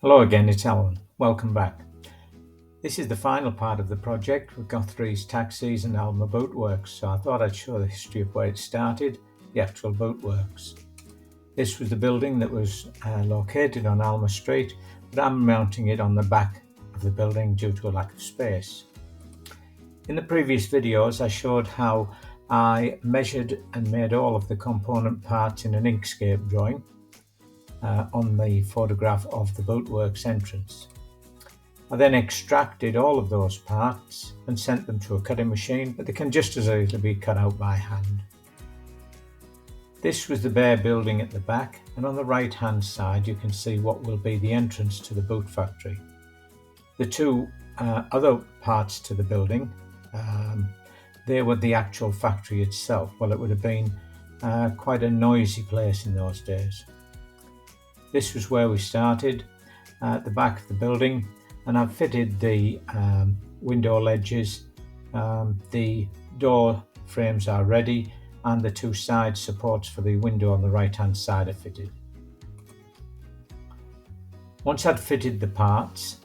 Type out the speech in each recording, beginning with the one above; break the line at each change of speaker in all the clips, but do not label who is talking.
Hello again, it's Alan. Welcome back. This is the final part of the project with Guthries taxis and Alma Boot Works, so I thought I'd show the history of where it started, the actual Boatworks. This was the building that was located on Alma Street, but I'm mounting it on the back of the building due to a lack of space. In the previous videos I showed how I measured and made all of the component parts in an Inkscape drawing on the photograph of the Boatworks entrance. I then extracted all of those parts and sent them to a cutting machine, but they can just as easily be cut out by hand. This was the bare building at the back, and on the right hand side you can see what will be the entrance to the boot factory. The two other parts to the building, they were the actual factory itself. Well, it would have been quite a noisy place in those days. This was where we started, at the back of the building, and I've fitted the window ledges, the door frames are ready, and the two side supports for the window on the right hand side are fitted. Once I'd fitted the parts,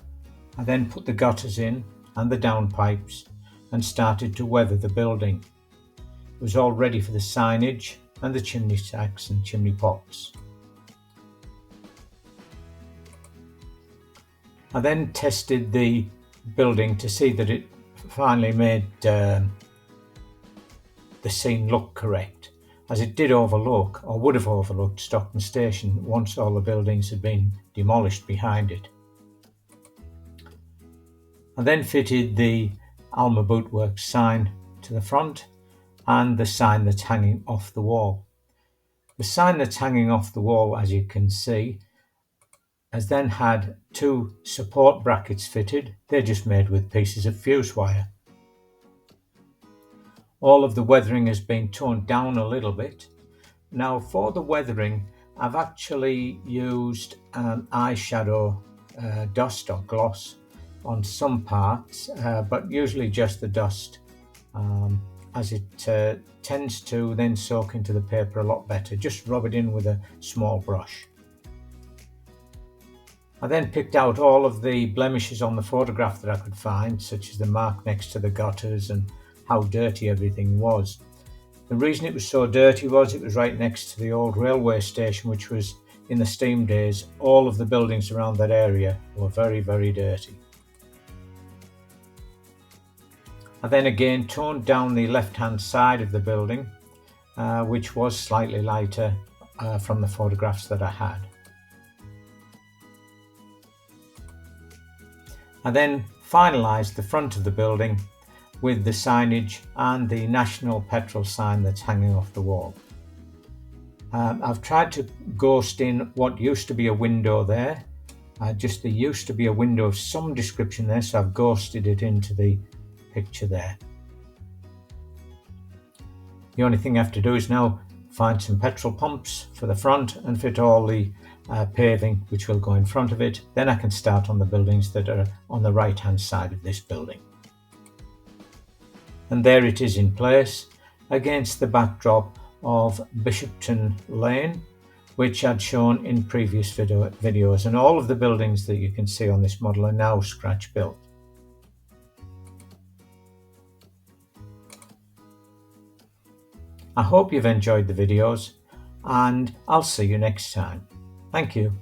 I then put the gutters in and the downpipes and started to weather the building. It was all ready for the signage and the chimney stacks and chimney pots. I then tested the building to see that it finally made the scene look correct, as it did overlook, or would have overlooked, Stockton Station once all the buildings had been demolished behind it. I then fitted the Alma Boot Works sign to the front and the sign that's hanging off the wall. The sign that's hanging off the wall, as you can see, has then had two support brackets fitted. They're just made with pieces of fuse wire. All of the weathering has been toned down a little bit. Now for the weathering, I've actually used eyeshadow dust or gloss on some parts, but usually just the dust, as it tends to then soak into the paper a lot better. Just rub it in with a small brush. I then picked out all of the blemishes on the photograph that I could find, such as the mark next to the gutters and how dirty everything was. The reason it was so dirty was it was right next to the old railway station, which was, in the steam days, all of the buildings around that area were very, very dirty. I then again toned down the left-hand side of the building, which was slightly lighter from the photographs that I had. I then finalised the front of the building with the signage and the national petrol sign that's hanging off the wall. I've tried to ghost in what used to be a window there. There used to be a window of some description there, so I've ghosted it into the picture there. The only thing I have to do is now find some petrol pumps for the front and fit all the paving which will go in front of it. Then I can start on the buildings that are on the right hand side of this building. And there it is in place against the backdrop of Bishopton Lane, which I'd shown in previous videos, and all of the buildings that you can see on this model are now scratch built. I hope you've enjoyed the videos, and I'll see you next time. Thank you.